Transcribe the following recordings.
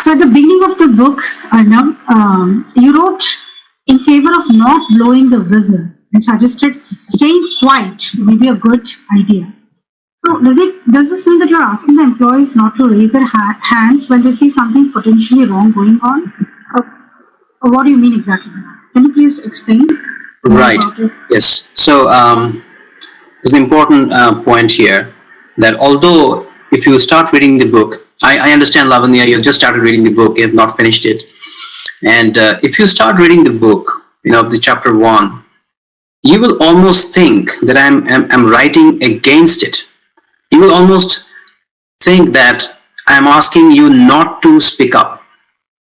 So at the beginning of the book, Arnab, you wrote in favor of not blowing the whistle and suggested staying quiet may be a good idea. So does this mean that you're asking the employees not to raise their hands when they see something potentially wrong going on? Or what do you mean exactly? Can you please explain? Right. Yes. So there's an important point here that although if you start reading the book, I understand, Lavanya, you've just started reading the book, you have not finished it. And if you start reading the book, the chapter 1, you will almost think that I'm writing against it. You will almost think that I'm asking you not to speak up.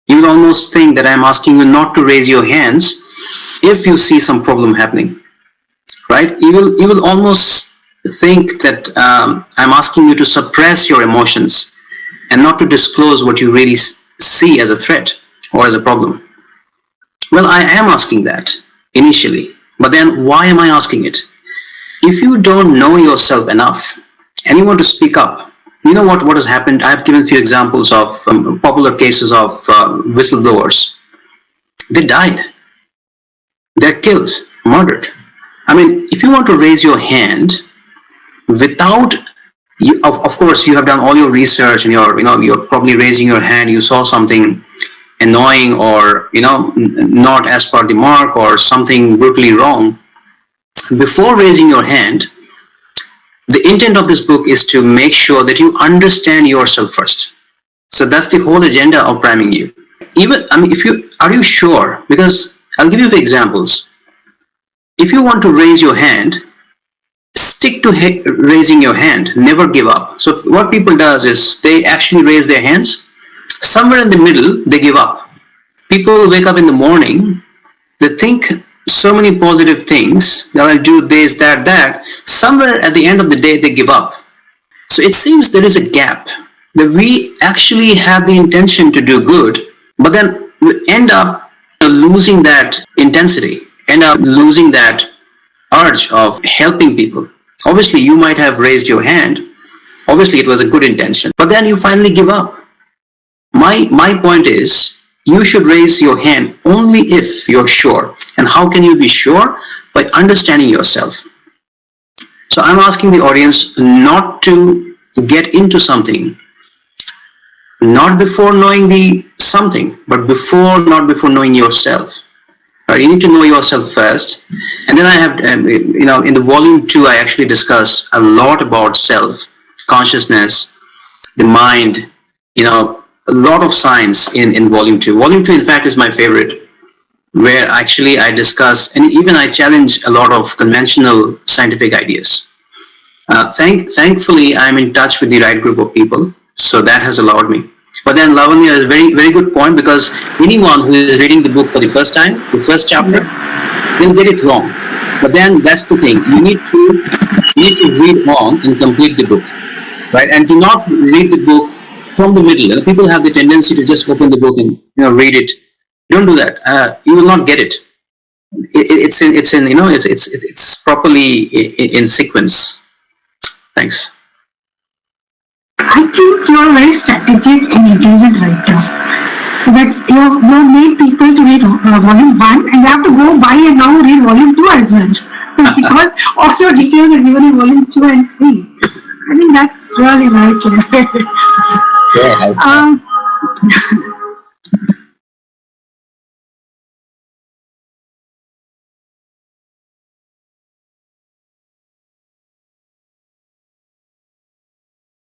You will almost think that I'm asking you not to raise your hands if you see some problem happening, right? You will almost think that I'm asking you to suppress your emotions and not to disclose what you really see as a threat or as a problem. Well, I am asking that initially, but then why am I asking it? If you don't know yourself enough and you want to speak up, you know what has happened? I've given a few examples of popular cases of whistleblowers. They died. They're killed, murdered. I mean, if you want to raise your hand without, of course, you have done all your research and you're probably raising your hand. You saw something annoying or not as per the mark or something brutally wrong. Before raising your hand, the intent of this book is to make sure that you understand yourself first. So that's the whole agenda of priming you. Are you sure? Because I'll give you the examples. If you want to raise your hand, stick to raising your hand. Never give up. So what people does is they actually raise their hands. Somewhere in the middle, they give up. People wake up in the morning, they think so many positive things, that I'll do this, that. Somewhere at the end of the day, they give up. So it seems there is a gap that we actually have the intention to do good, but then we end up losing that intensity, end up losing that urge of helping people. Obviously, you might have raised your hand. Obviously, it was a good intention, but then you finally give up. My point is, you should raise your hand only if you're sure. And how can you be sure? By understanding yourself. So I'm asking the audience not to get into something, not before knowing the something, but not before knowing yourself. Right? You need to know yourself first. And then I have, in the volume 2, I actually discuss a lot about self, consciousness, the mind, a lot of science in volume 2. Volume 2, in fact, is my favorite, where actually I discuss, and even I challenge a lot of conventional scientific ideas. Thankfully, I'm in touch with the right group of people, so that has allowed me. But then Lavanya is a very, very good point, because anyone who is reading the book for the first time, the first chapter, will get it wrong. But then that's the thing, you need to read on and complete the book, right? And do not read the book from the middle. And people have the tendency to just open the book and read it. Don't do that. You will not get it. It's properly in sequence. Thanks. I think you're very strategic and intelligent writer. So that you've made people to read volume 1 and they have to go buy and now read volume 2 as well. Because all your details are given in volume 2 and 3. I think that's really very clear.